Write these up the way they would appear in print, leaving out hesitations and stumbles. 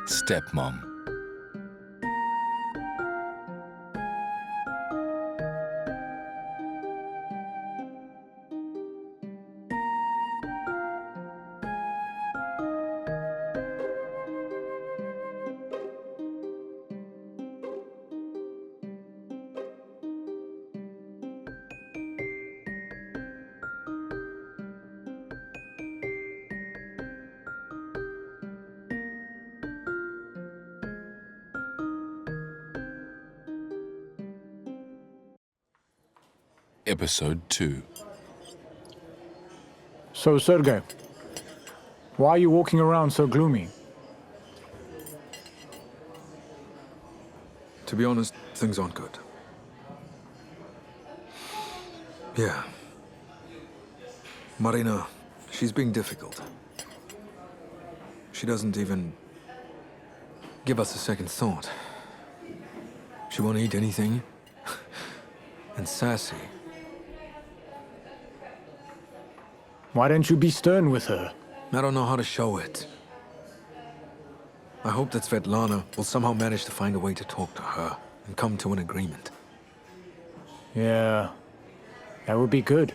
Stepmom. Episode 2. So, Sergei, why are you walking around so gloomy? To be honest, things aren't good. Yeah. Marina, she's being difficult. She doesn't even give us a second thought. She won't eat anything. And sassy. Why don't you be stern with her? I don't know how to show it. I hope that Svetlana will somehow manage to find a way to talk to her and come to an agreement. Yeah, that would be good.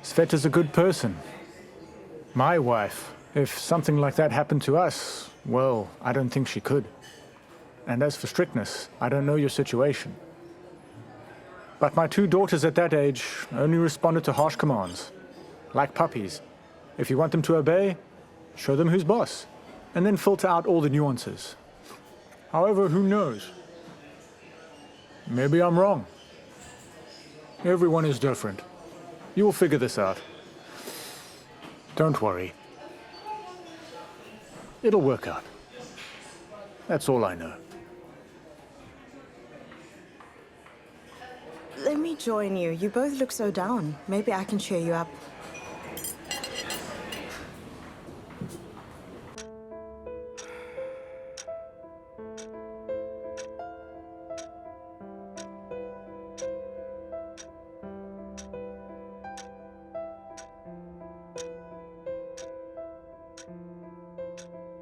Sveta's a good person. My wife, if something like that happened to us, well, I don't think she could. And as for strictness, I don't know your situation. But my 2 daughters at that age only responded to harsh commands. Like puppies. If you want them to obey, show them who's boss. And then filter out all the nuances. However, who knows? Maybe I'm wrong. Everyone is different. You will figure this out. Don't worry. It'll work out. That's all I know. Let me join you. You both look so down. Maybe I can cheer you up.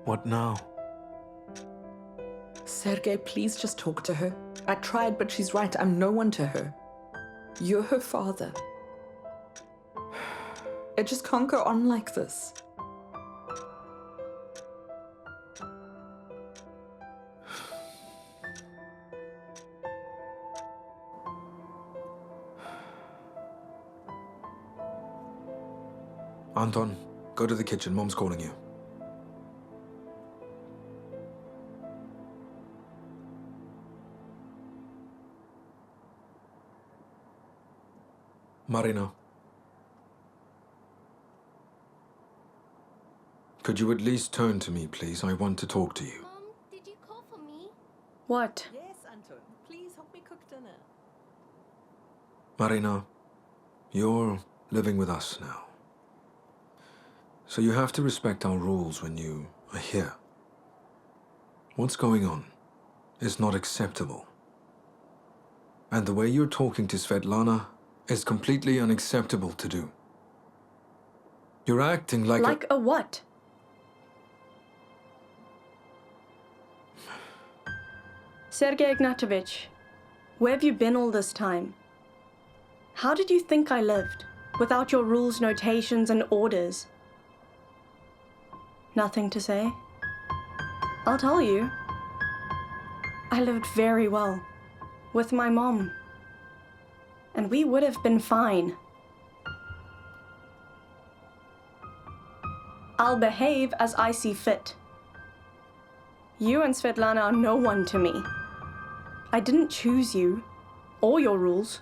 What now? Sergei, please just talk to her. I tried, but she's right. I'm no one to her. You're her father. It just can't go on like this. Anton, go to the kitchen. Mom's calling you. Marina. Could you at least turn to me, please? I want to talk to you. Mom, did you call for me? What? Yes, Anton. Please help me cook dinner. Marina, you're living with us now. So you have to respect our rules when you are here. What's going on is not acceptable. And the way you're talking to Svetlana is completely unacceptable to do. You're acting like Like a what? Sergei Ignatovich, where have you been all this time? How did you think I lived, without your rules, notations, and orders? Nothing to say? I'll tell you. I lived very well, with my mom. And we would have been fine. I'll behave as I see fit. You and Svetlana are no one to me. I didn't choose you, or your rules.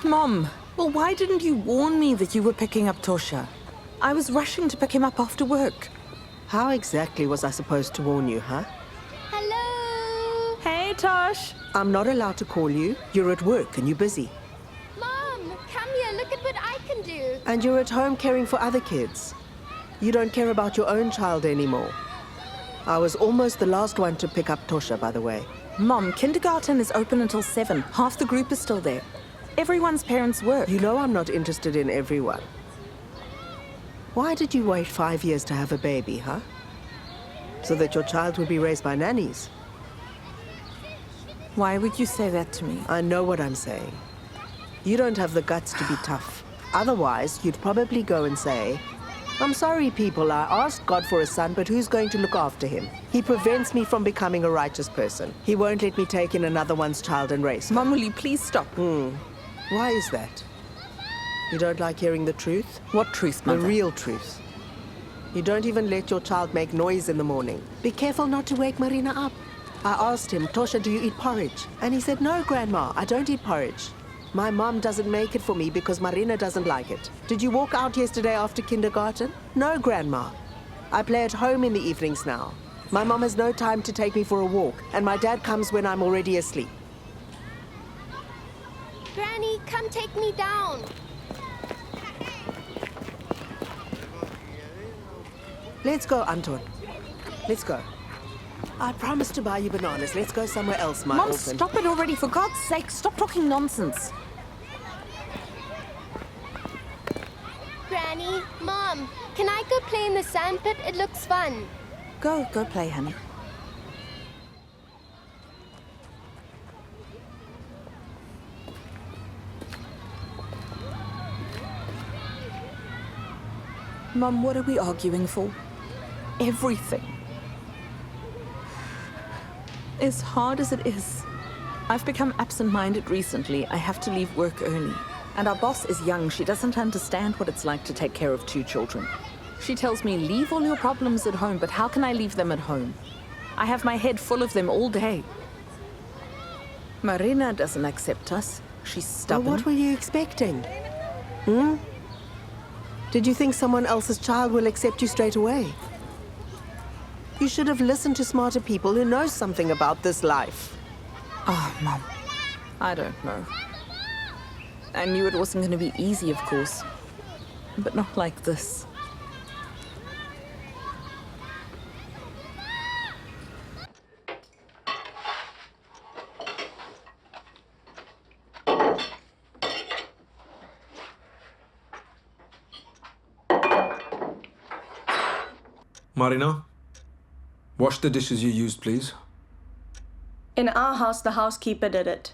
Mom, well, why didn't you warn me that you were picking up Tosha? I was rushing to pick him up after work. How exactly was I supposed to warn you, huh? Hello? Hey, Tosh. I'm not allowed to call you. You're at work and you're busy. Mom, come here. Look at what I can do. And you're at home caring for other kids. You don't care about your own child anymore. I was almost the last one to pick up Tosha, by the way. Mom, kindergarten is open until 7. Half the group is still there. Everyone's parents work. You know I'm not interested in everyone. Why did you wait 5 years to have a baby, huh? So that your child would be raised by nannies? Why would you say that to me? I know what I'm saying. You don't have the guts to be tough. Otherwise, you'd probably go and say, I'm sorry, people, I asked God for a son, but who's going to look after him? He prevents me from becoming a righteous person. He won't let me take in another one's child and raise her. Mom, will you please stop? Why is that? You don't like hearing the truth? What truth, The Mother? real truth. You don't even let your child make noise in the morning. Be careful not to wake Marina up. I asked him, Tosha, do you eat porridge? And he said, no, Grandma, I don't eat porridge. My mom doesn't make it for me because Marina doesn't like it. Did you walk out yesterday after kindergarten? No, Grandma. I play at home in the evenings now. My mom has no time to take me for a walk, and my dad comes when I'm already asleep. Granny, come take me down. Let's go, Anton. Let's go. I promised to buy you bananas. Let's go somewhere else, my Mom, orphan. stop it already. For God's sake, stop talking nonsense. Granny, Mom, can I go play in the sandpit? It looks fun. Go play, honey. Mom, what are we arguing for? Everything. As hard as it is, I've become absent-minded recently. I have to leave work early. And our boss is young. She doesn't understand what it's like to take care of 2 children. She tells me, leave all your problems at home, but how can I leave them at home? I have my head full of them all day. Marina doesn't accept us. She's Well, stubborn. what were you expecting? Did you think someone else's child will accept you straight away? You should have listened to smarter people who know something about this life. Oh, Mom. I don't know. I knew it wasn't going to be easy, of course. But not like this. Marina, wash the dishes you used, please. In our house, the housekeeper did it.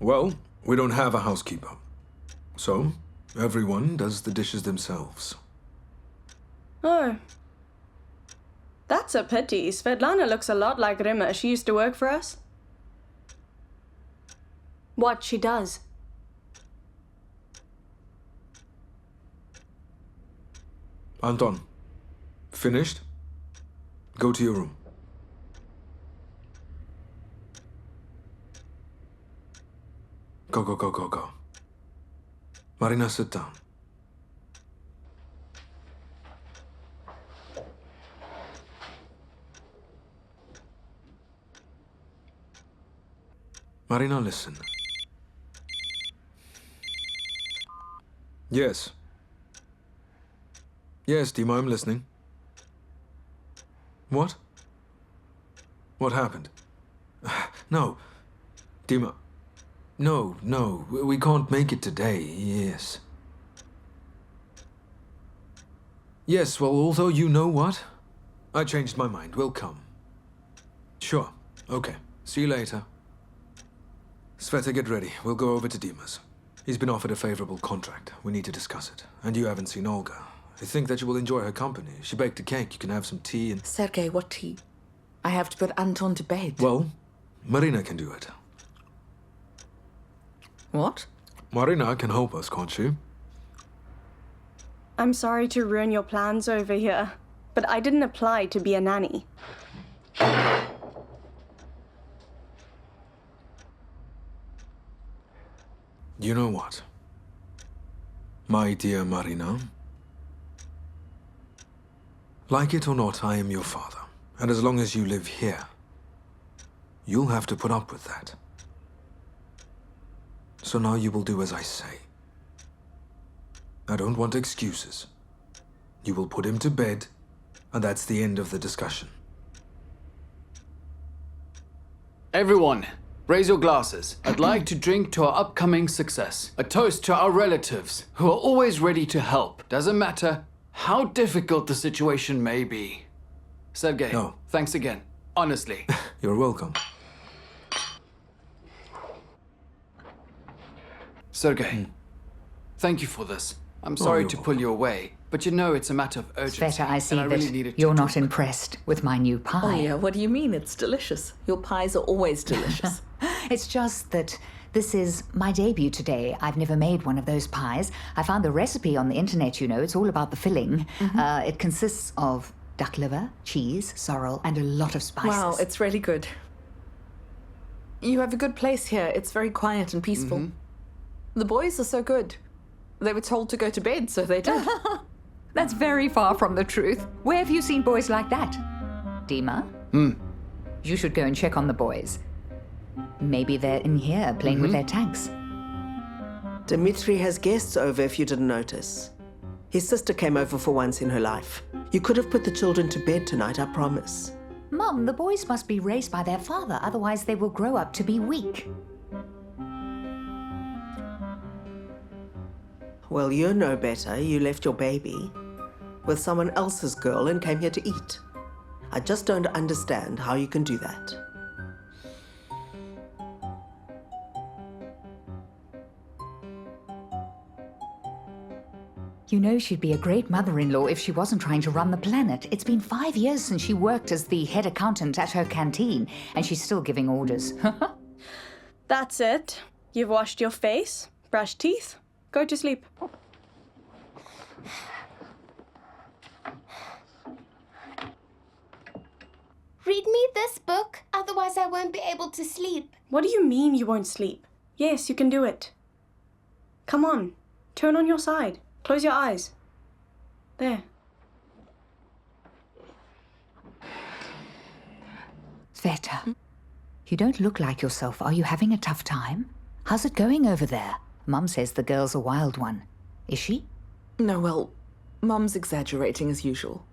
Well, we don't have a housekeeper. So, everyone does the dishes themselves. Oh. That's a pity. Svetlana looks a lot like Rima. She used to work for us. What she does? Anton, finished? Go to your room. Go. Marina, sit down. Marina, listen. Yes. Yes, Dima, I'm listening. What? What happened? No. Dima. No. We can't make it today. Yes. Yes, well, although you know what? I changed my mind. We'll come. Sure. Okay. See you later. Sveta, get ready. We'll go over to Dima's. He's been offered a favorable contract. We need to discuss it. And you haven't seen Olga. I think that you will enjoy her company. She baked a cake. You can have some tea and... Sergei, what tea? I have to put Anton to bed. Well, Marina can do it. What? Marina can help us, can't she? I'm sorry to ruin your plans over here, but I didn't apply to be a nanny. You know what? My dear Marina, Like it or not, I am your father. And as long as you live here, you'll have to put up with that. So now you will do as I say. I don't want excuses. You will put him to bed, and that's the end of the discussion. Everyone, raise your glasses. I'd like to drink to our upcoming success. A toast to our relatives, who are always ready to help. Doesn't matter how difficult the situation may be. Sergei, No. thanks again. Honestly. You're welcome. Sergei, thank you for this. I'm sorry you're to pull you away, but you know it's a matter of urgency. Sveta, I see and I really that needed to you're not talk. impressed with my new pie. Oh, yeah, what do you mean? It's delicious. Your pies are always delicious. It's just that this is my debut today. I've never made one of those pies. I found the recipe on the internet, you know. It's all about the filling. It consists of duck liver, cheese, sorrel, and a lot of spices. Wow, it's really good. You have a good place here. It's very quiet and peaceful. The boys are so good. They were told to go to bed, so they did. That's very far from the truth. Where have you seen boys like that? Dima? You should go and check on the boys. Maybe they're in here playing with their tanks. Dmitri has guests over if you didn't notice. His sister came over for once in her life. You could have put the children to bed tonight, I promise. Mum, the boys must be raised by their father, otherwise they will grow up to be weak. Well, you know better. You left your baby with someone else's girl and came here to eat. I just don't understand how you can do that. You know she'd be a great mother-in-law if she wasn't trying to run the planet. It's been 5 years since she worked as the head accountant at her canteen, and she's still giving orders. That's it. You've washed your face, brushed teeth. Go to sleep. Read me this book, otherwise I won't be able to sleep. What do you mean you won't sleep? Yes, you can do it. Come on. Turn on your side. Close your eyes. There. Sveta, you don't look like yourself. Are you having a tough time? How's it going over there? Mum says the girl's a wild one. Is she? No, well, Mum's exaggerating as usual.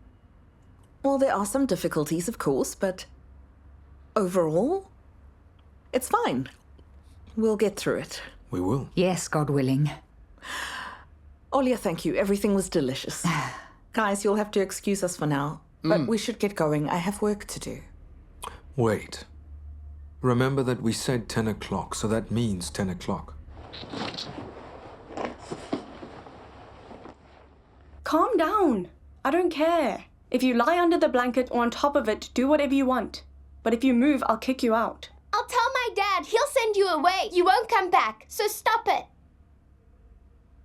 Well, there are some difficulties, of course, but overall, it's fine. We'll get through it. We will. Yes, God willing. Olia, thank you. Everything was delicious. Guys, you'll have to excuse us for now, but we should get going. I have work to do. Wait. Remember that we said 10 o'clock, so that means 10 o'clock. Calm down. I don't care. If you lie under the blanket or on top of it, do whatever you want. But if you move, I'll kick you out. I'll tell my dad. He'll send you away. You won't come back, so stop it.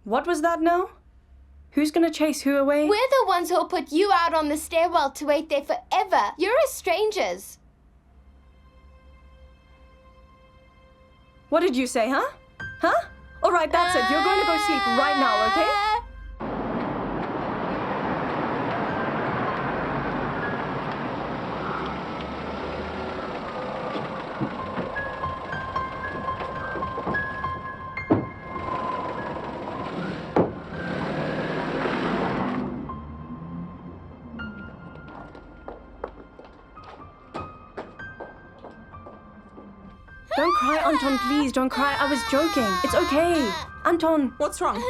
What was that now? Who's gonna chase who away? We're the ones who'll put you out on the stairwell to wait there forever. You're as strangers. What did you say, huh? Huh? All right, that's it. You're going to go sleep right now, okay? Don't cry, Anton, please. Don't cry. I was joking. It's okay. Anton. What's wrong?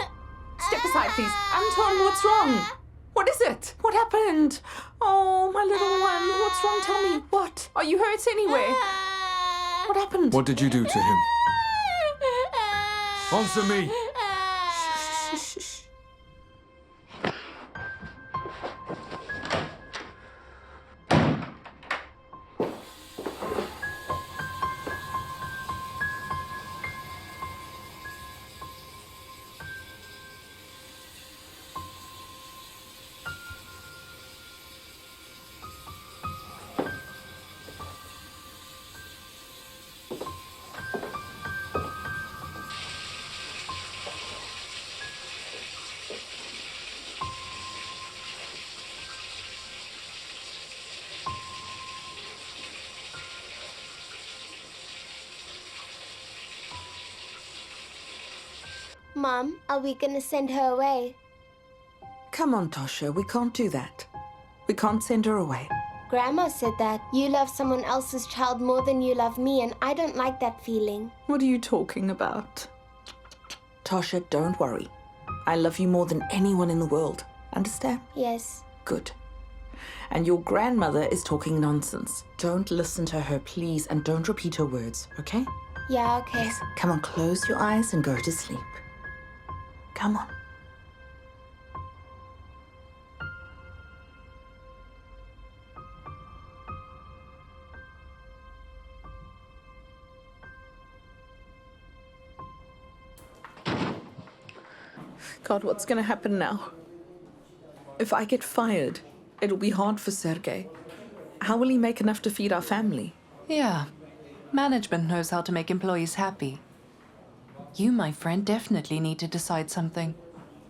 Step aside, please. Anton, what's wrong? What is it? What happened? Oh, my little one. What's wrong? Tell me. What? Are you hurt anyway? What happened? What did you do to him? Answer me! Mom, are we gonna send her away? Come on, Tosha, we can't do that. We can't send her away. Grandma said that you love someone else's child more than you love me, and I don't like that feeling. What are you talking about? Tosha, don't worry. I love you more than anyone in the world. Understand? Yes. Good. And your grandmother is talking nonsense. Don't listen to her, please, and don't repeat her words, okay? Yeah, okay. Yes. Come on, close your eyes and go to sleep. Come on. God, what's going to happen now? If I get fired, it'll be hard for Sergei. How will he make enough to feed our family? Yeah. Management knows how to make employees happy. You, my friend, definitely need to decide something.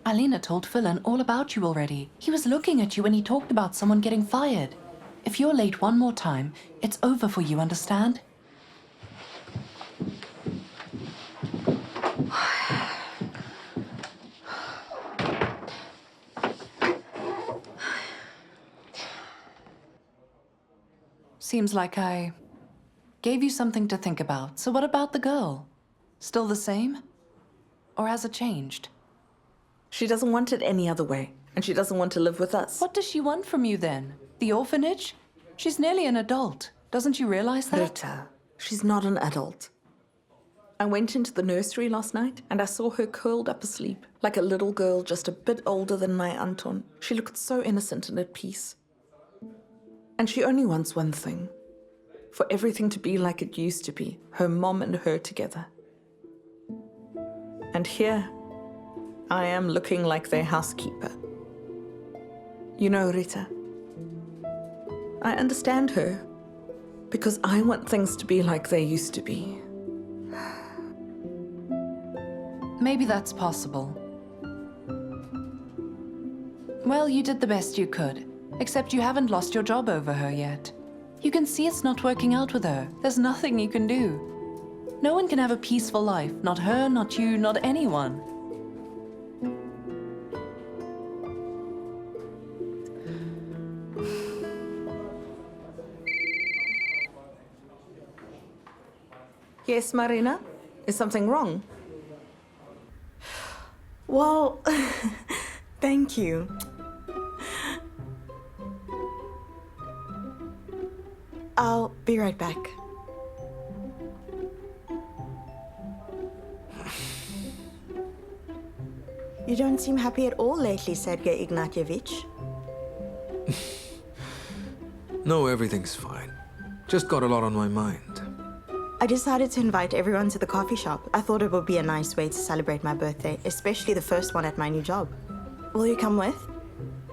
Alina told Philin all about you already. He was looking at you when he talked about someone getting fired. If you're late one more time, it's over for you, understand? Seems like I gave you something to think about. So what about the girl? Still the same? Or has it changed? She doesn't want it any other way, and she doesn't want to live with us. What does she want from you then? The orphanage? She's nearly an adult. Doesn't you realize that? Rita, she's not an adult. I went into the nursery last night and I saw her curled up asleep, like a little girl just a bit older than my Anton. She looked so innocent and at peace. And she only wants one thing. For everything to be like it used to be, her mom and her together. And here, I am looking like their housekeeper. You know, Rita, I understand her because I want things to be like they used to be. Maybe that's possible. Well, you did the best you could, except you haven't lost your job over her yet. You can see it's not working out with her. There's nothing you can do. No one can have a peaceful life. Not her, not you, not anyone. Yes, Marina? Is something wrong? Well, thank you. I'll be right back. You don't seem happy at all lately, Sergei Ignatievich. No, everything's fine. Just got a lot on my mind. I decided to invite everyone to the coffee shop. I thought it would be a nice way to celebrate my birthday, especially the first one at my new job. Will you come with?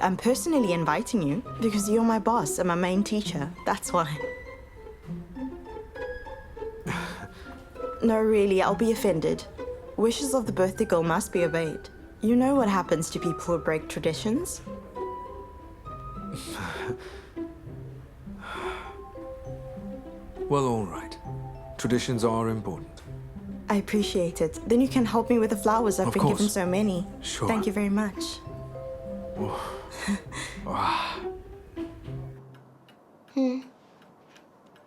I'm personally inviting you because you're my boss and my main teacher. That's why. No, really, I'll be offended. Wishes of the birthday girl must be obeyed. You know what happens to people who break traditions? Well, all right. Traditions are important. I appreciate it. Then you can help me with the flowers. I've been given so many. Sure. Thank you very much.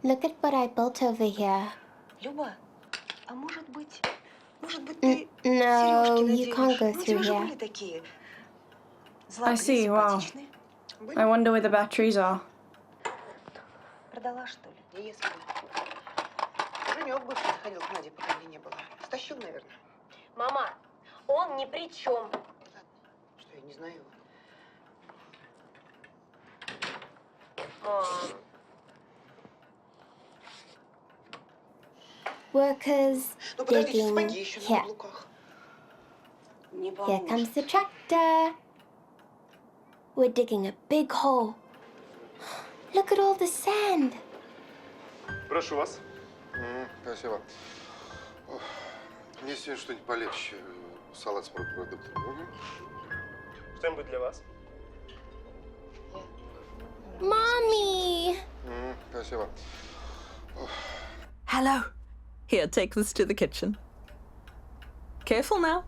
Look at what I built over here. Люба, а может быть ты No, сережки you can't go наденешь? through У тебя же here. были такие. I see, wow. Симпатичные. I wonder where the batteries are. Продала, что ли? Я ей свою. Женек бывший заходил к Наде, пока меня не было. Стащил, наверное. Мама, он ни при чем. Ладно, что я не знаю его. Мам. Workers Ну подождите, digging сапоги еще на here. каблуках. Не Here comes the tractor. We're digging a big hole. Look at all the sand. Прошу вас. Спасибо. Мне сегодня что-нибудь полегче. Салат с морепродуктами. Что-нибудь для вас? Mommy! Спасибо. Hello. Here, take this to the kitchen. Careful now.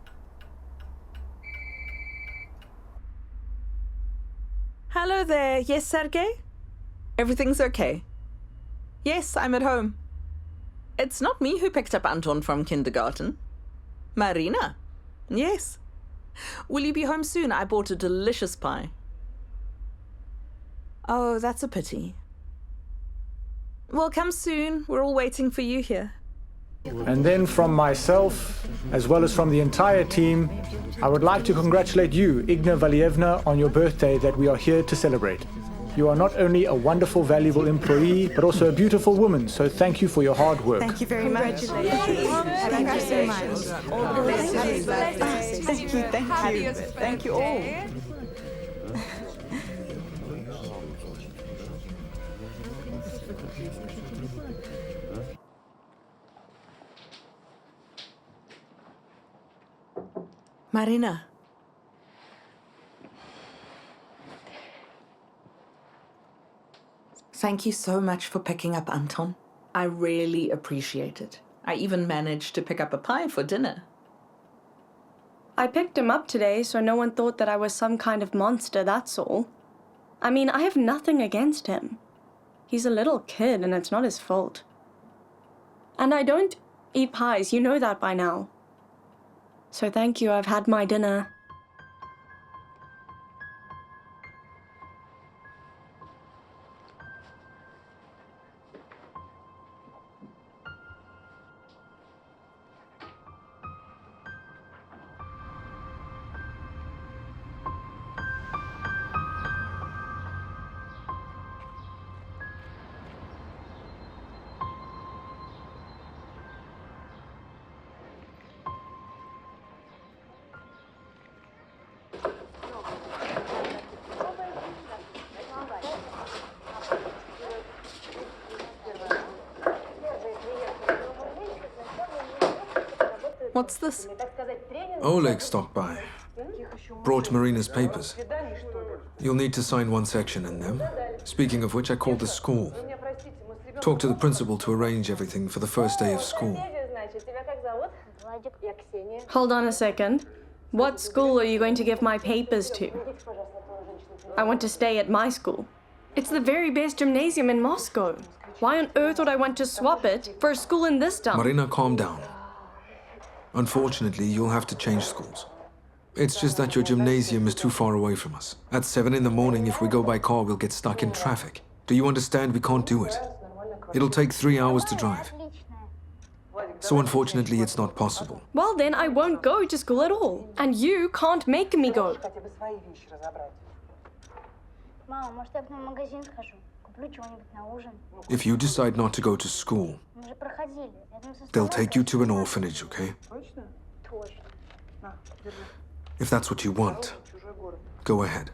Hello there. Yes, Sergei? Everything's okay? Yes, I'm at home. It's not me who picked up Anton from kindergarten. Marina. Yes. Will you be home soon? I bought a delicious pie. Oh, that's a pity. Well, come soon. We're all waiting for you here. And then from myself, as well as from the entire team, I would like to congratulate you, Igna Valievna, on your birthday that we are here to celebrate. You are not only a wonderful, valuable employee, but also a beautiful woman, so thank you for your hard work. Thank you very much. Thank you so much. All the best. Thank you, thank you. Thank you all. Marina. Thank you so much for picking up Anton. I really appreciate it. I even managed to pick up a pie for dinner. I picked him up today so no one thought that I was some kind of monster, that's all. I mean, I have nothing against him. He's a little kid and it's not his fault. And I don't eat pies, you know that by now. So thank you, I've had my dinner. What's this? Oleg stopped by. Brought Marina's papers. You'll need to sign one section in them. Speaking of which, I called the school. Talked to the principal to arrange everything for the first day of school. Hold on a second. What school are you going to give my papers to? I want to stay at my school. It's the very best gymnasium in Moscow. Why on earth would I want to swap it for a school in this town? Marina, calm down. Unfortunately, you'll have to change schools. It's just that your gymnasium is too far away from us. At 7 in the morning, if we go by car, we'll get stuck in traffic. Do you understand? We can't do it. It'll take 3 hours to drive. So unfortunately, it's not possible. Well, then I won't go to school at all. And you can't make me go. If you decide not to go to school, they'll take you to an orphanage, okay? If that's what you want, go ahead.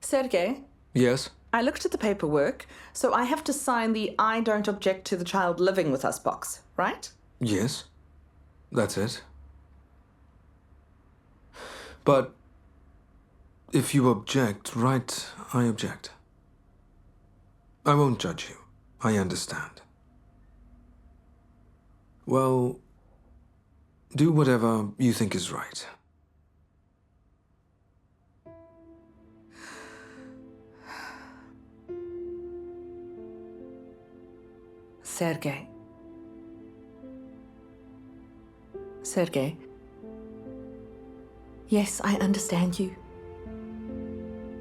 Sergei? Yes? I looked at the paperwork, so I have to sign the I don't object to the child living with us box, right? Yes. That's it. But if you object, right, I object. I won't judge you. I understand. Well, do whatever you think is right. Sergei. Sergei. Yes, I understand you.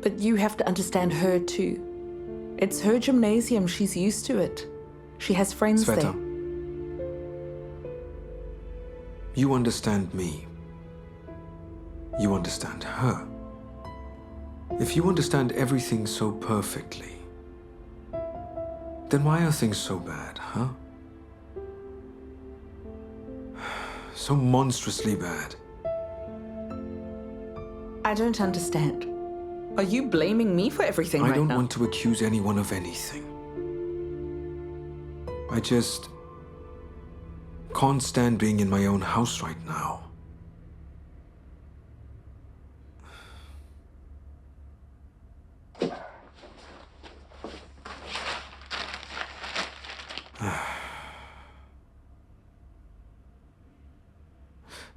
But you have to understand her too. It's her gymnasium, she's used to it. She has friends Sveta, there. you understand me. You understand her. If you understand everything so perfectly, then why are things so bad, huh? So monstrously bad. I don't understand. Are you blaming me for everything right now? I don't want to accuse anyone of anything. I just can't stand being in my own house right now.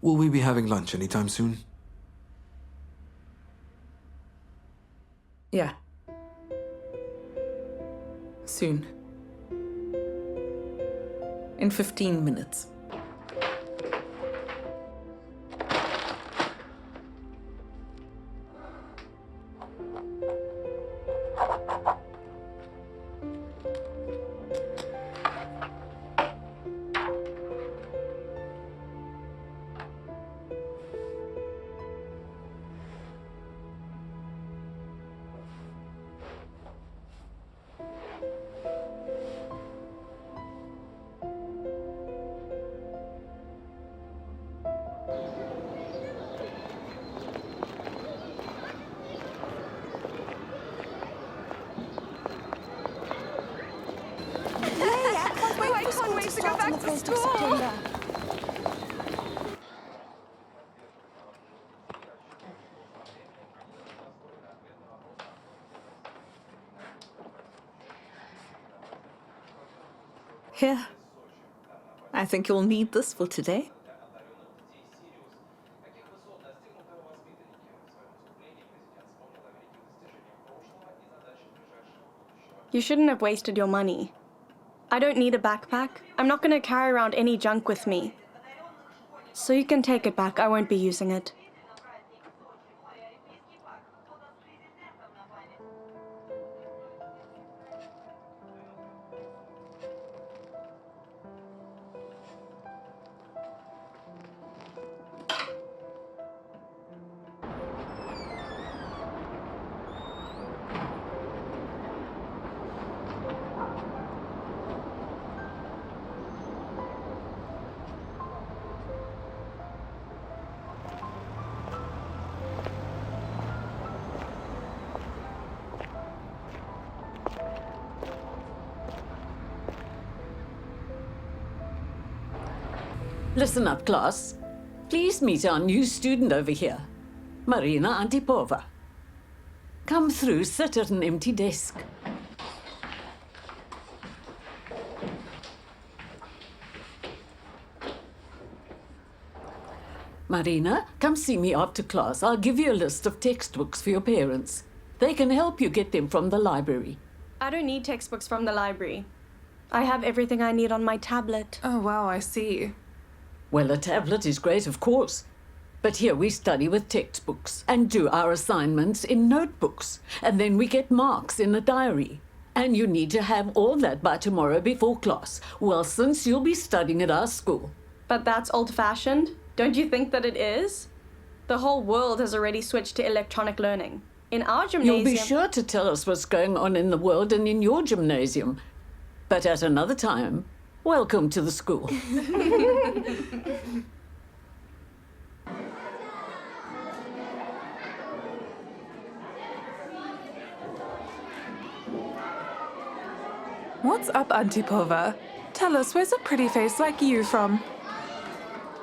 Will we be having lunch anytime soon? Yeah. Soon. In 15 minutes. Here. I think you'll need this for today. You shouldn't have wasted your money. I don't need a backpack. I'm not going to carry around any junk with me. So you can take it back. I won't be using it. Listen up, class. Please meet our new student over here, Marina Antipova. Come through, sit at an empty desk. Marina, come see me after class. I'll give you a list of textbooks for your parents. They can help you get them from the library. I don't need textbooks from the library. I have everything I need on my tablet. Oh, wow, I see. Well, a tablet is great, of course. But here we study with textbooks and do our assignments in notebooks. And then we get marks in a diary. And you need to have all that by tomorrow before class. Well, since you'll be studying at our school. But that's old-fashioned. Don't you think that it is? The whole world has already switched to electronic learning. In our gymnasium... You'll be sure to tell us what's going on in the world and in your gymnasium. But at another time, welcome to the school. What's up, Antipova? Tell us, where's a pretty face like you from?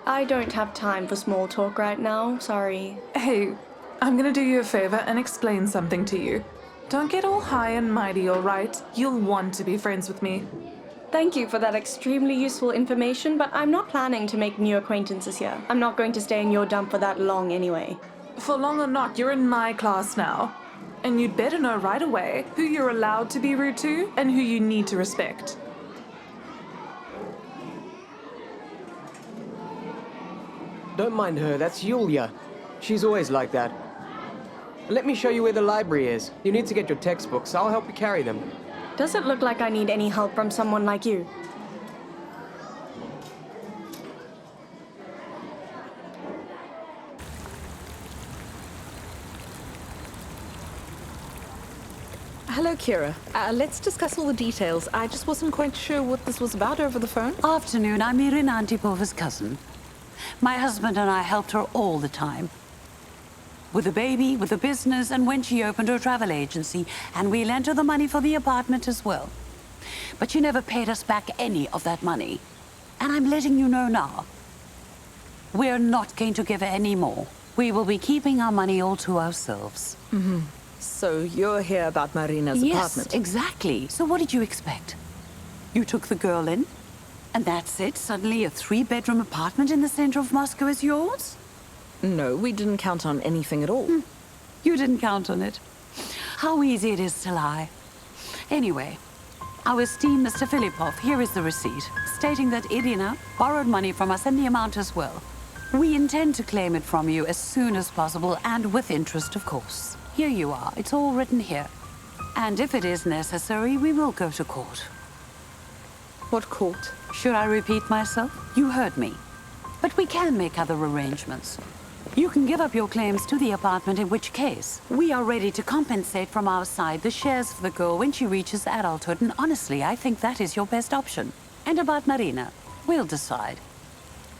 I don't have time for small talk right now, sorry. Hey, I'm gonna do you a favor and explain something to you. Don't get all high and mighty, all right? You'll want to be friends with me. Thank you for that extremely useful information, but I'm not planning to make new acquaintances here. I'm not going to stay in your dump for that long anyway. For long or not, you're in my class now. And you'd better know right away who you're allowed to be rude to and who you need to respect. Don't mind her, that's Yulia. She's always like that. Let me show you where the library is. You need to get your textbooks. I'll help you carry them. Does it look like I need any help from someone like you? Hello, Kira. Let's discuss all the details. I just wasn't quite sure what this was about over the phone. Afternoon, I'm Marina Antipova's cousin. My husband and I helped her all the time. With the baby, with the business, and when she opened her travel agency, and we lent her the money for the apartment as well. But she never paid us back any of that money. And I'm letting you know now. We're not going to give her any more. We will be keeping our money all to ourselves. Mm-hmm. So you're here about Marina's apartment? Yes, exactly. So what did you expect? You took the girl in, and that's it? Suddenly a 3-bedroom apartment in the center of Moscow is yours? No, we didn't count on anything at all. You didn't count on it. How easy it is to lie. Anyway, our esteemed Mr. Filippov, here is the receipt, stating that Irina borrowed money from us and the amount as well. We intend to claim it from you as soon as possible, and with interest, of course. Here you are. It's all written here. And if it is necessary, we will go to court. What court? Should I repeat myself? You heard me. But we can make other arrangements. You can give up your claims to the apartment, in which case we are ready to compensate from our side the shares for the girl when she reaches adulthood, and honestly, I think that is your best option. And about Marina, we'll decide.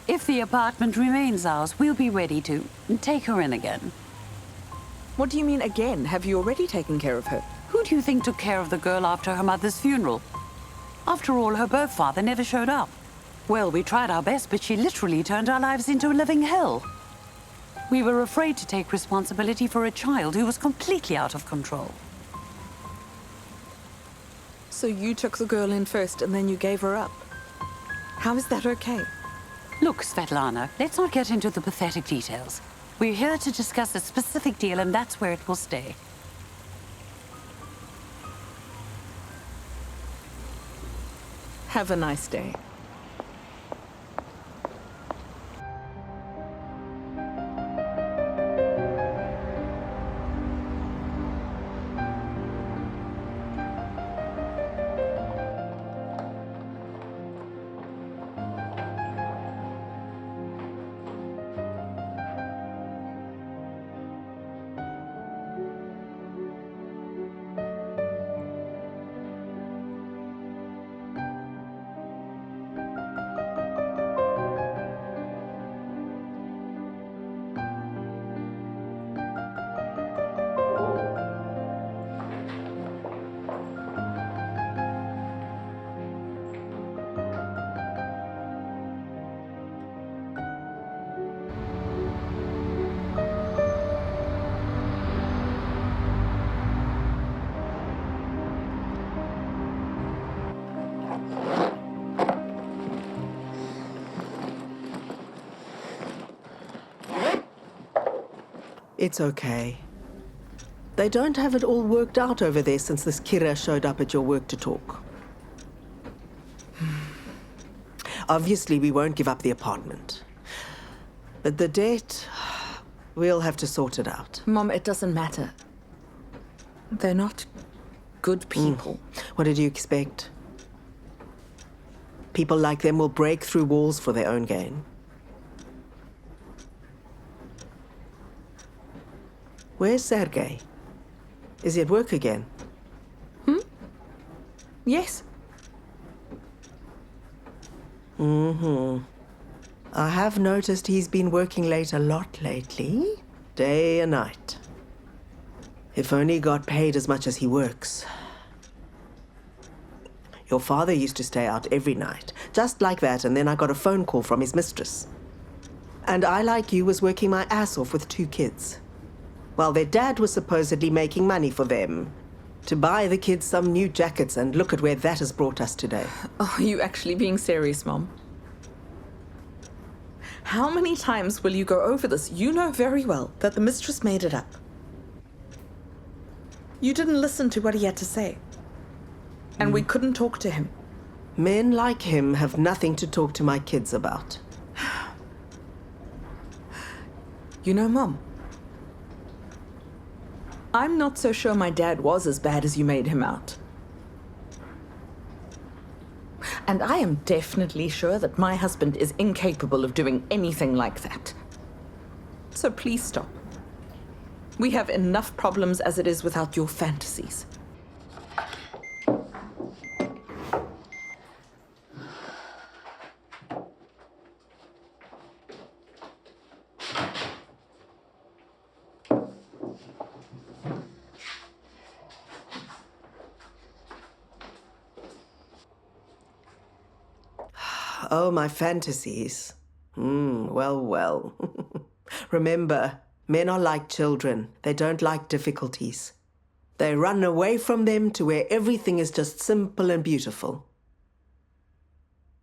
If the apartment remains ours, we'll be ready to take her in again. What do you mean again? Have you already taken care of her? Who do you think took care of the girl after her mother's funeral? After all, her birth father never showed up. Well, we tried our best, but she literally turned our lives into a living hell. We were afraid to take responsibility for a child who was completely out of control. So you took the girl in first and then you gave her up? How is that okay? Look, Svetlana, let's not get into the pathetic details. We're here to discuss a specific deal, and that's where it will stay. Have a nice day. It's okay. They don't have it all worked out over there since this Kira showed up at your work to talk. Obviously, we won't give up the apartment. But the debt, we'll have to sort it out. Mom, it doesn't matter. They're not good people. What did you expect? People like them will break through walls for their own gain. Where's Sergei? Is he at work again? Yes. I have noticed he's been working late a lot lately, day and night. If only he got paid as much as he works. Your father used to stay out every night, just like that, and then I got a phone call from his mistress. And I, like you, was working my ass off with 2 kids. While their dad was supposedly making money for them to buy the kids some new jackets, and look at where that has brought us today. Are you actually being serious, Mom? How many times will you go over this? You know very well that the mistress made it up. You didn't listen to what he had to say. And we couldn't talk to him. Men like him have nothing to talk to my kids about. You know, Mom, I'm not so sure my dad was as bad as you made him out. And I am definitely sure that my husband is incapable of doing anything like that. So please stop. We have enough problems as it is without your fantasies. Oh, my fantasies. Well. Remember, men are like children. They don't like difficulties. They run away from them to where everything is just simple and beautiful.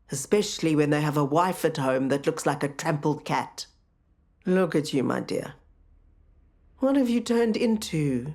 Especially when they have a wife at home that looks like a trampled cat. Look at you, my dear. What have you turned into?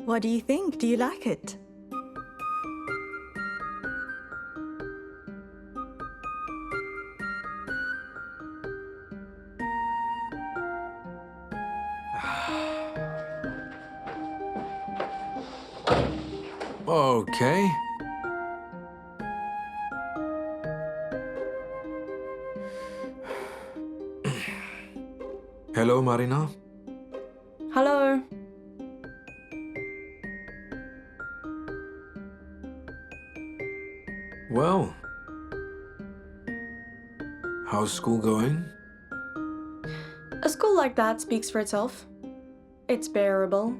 What do you think? Do you like it? Okay. Hello, Marina. Hello. Well, how's school going? A school like that speaks for itself. It's bearable.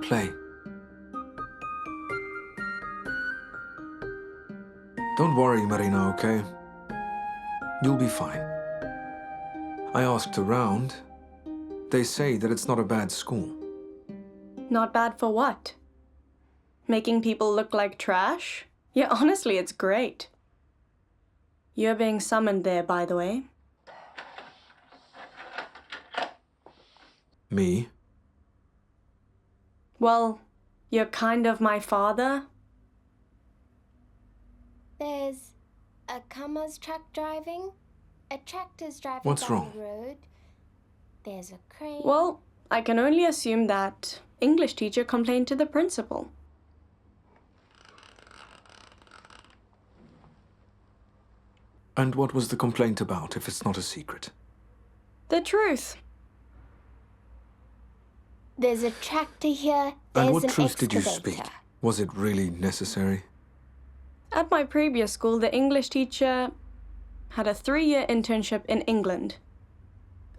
Play. Don't worry, Marina, okay? You'll be fine. I asked around. They say that it's not a bad school. Not bad for what? Making people look like trash? Yeah, honestly, it's great. You're being summoned there, by the way. Me? Well, you're kind of my father. There's a Kamaz truck driving, a tractor's driving What's down wrong? the road. There's a crane. Well, I can only assume that English teacher complained to the principal. And what was the complaint about, if it's not a secret? The truth. There's a tractor here. There's And what an truth did you excavator. speak? Was it really necessary? At my previous school, the English teacher had a 3-year internship in England.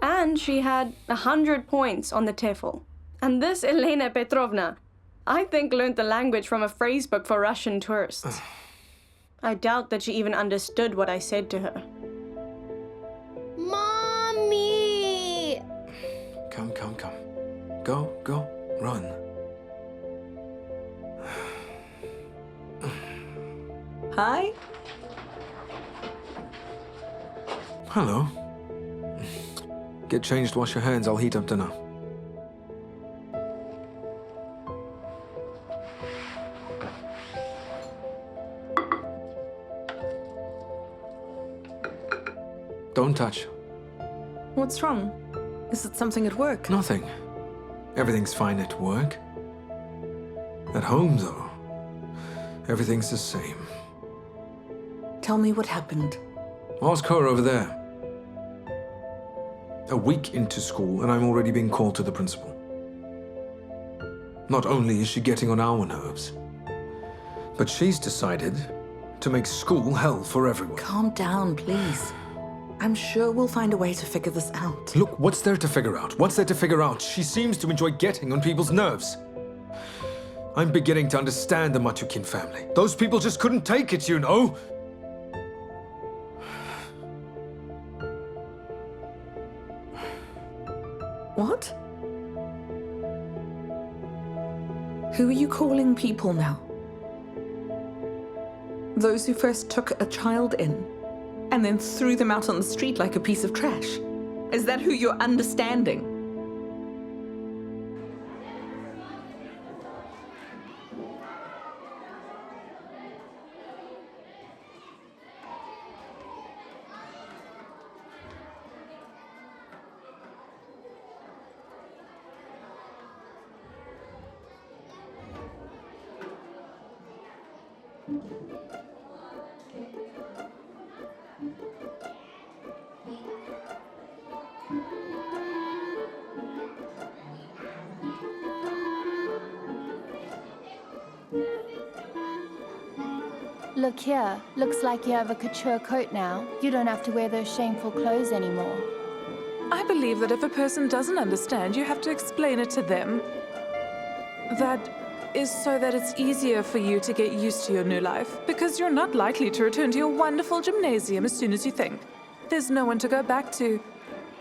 And she had 100 points on the TEFL. And this Elena Petrovna, I think, learned the language from a phrase book for Russian tourists. I doubt that she even understood what I said to her. Mommy! Come. Go, run. Hi. Hello. Get changed, wash your hands, I'll heat up dinner. Don't touch. What's wrong? Is it something at work? Nothing. Everything's fine at work. At home, though, everything's the same. Tell me what happened. Ask her over there. A week into school, and I'm already being called to the principal. Not only is she getting on our nerves, but she's decided to make school hell for everyone. Calm down, please. I'm sure we'll find a way to figure this out. Look, what's there to figure out? What's there to figure out? She seems to enjoy getting on people's nerves. I'm beginning to understand the Matukin family. Those people just couldn't take it, you know? What? Who are you calling people now? Those who first took a child in and then threw them out on the street like a piece of trash? Is that who you're understanding? Look here, looks like you have a couture coat now. You don't have to wear those shameful clothes anymore. I believe that if a person doesn't understand, you have to explain it to them. That is so that it's easier for you to get used to your new life, because you're not likely to return to your wonderful gymnasium as soon as you think. There's no one to go back to.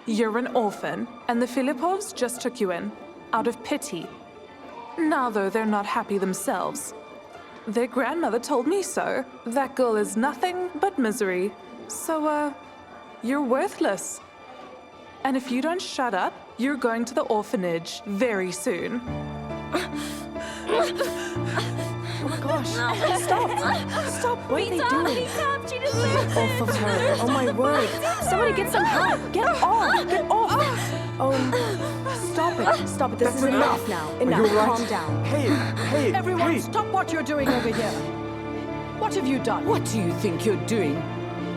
You're an orphan, and the Filippovs just took you in, out of pity. Now, though, they're not happy themselves. Their grandmother told me so. That girl is nothing but misery. So, you're worthless. And if you don't shut up, you're going to the orphanage very soon. Oh my gosh. No. Stop. Stop. What are they doing? She deserves Off of her. Oh my word. Somebody get some help. Get off. Get off. Oh, stop it. Stop it. This is enough now. Enough. Calm down. Hey, Everyone, stop what you're doing over here. What have you done? What do you think you're doing?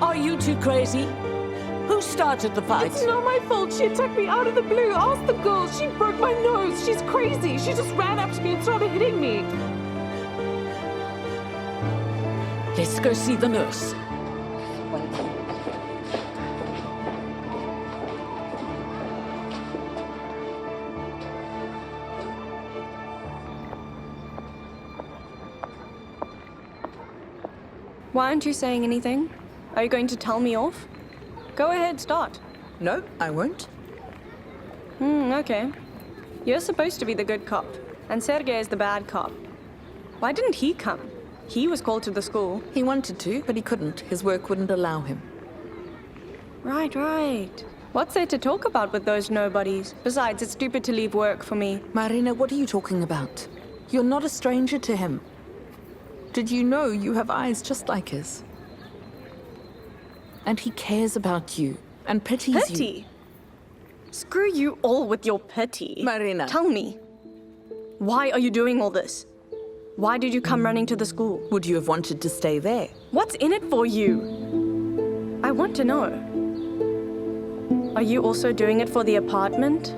Are you two crazy? Who started the fight? It's not my fault. She attacked me out of the blue. Ask the girl. She broke my nose. She's crazy. She just ran up to me and started hitting me. Let's go see the nurse. Why aren't you saying anything? Are you going to tell me off? Go ahead, start. No, I won't. Okay. You're supposed to be the good cop, and Sergei is the bad cop. Why didn't he come? He was called to the school. He wanted to, but he couldn't. His work wouldn't allow him. Right. What's there to talk about with those nobodies? Besides, it's stupid to leave work for me. Marina, what are you talking about? You're not a stranger to him. Did you know you have eyes just like his? And he cares about you and pities you. Pity? Screw you all with your pity. Marina. Tell me, why are you doing all this? Why did you come running to the school? Would you have wanted to stay there? What's in it for you? I want to know. Are you also doing it for the apartment?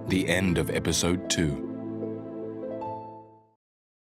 The end of episode 2.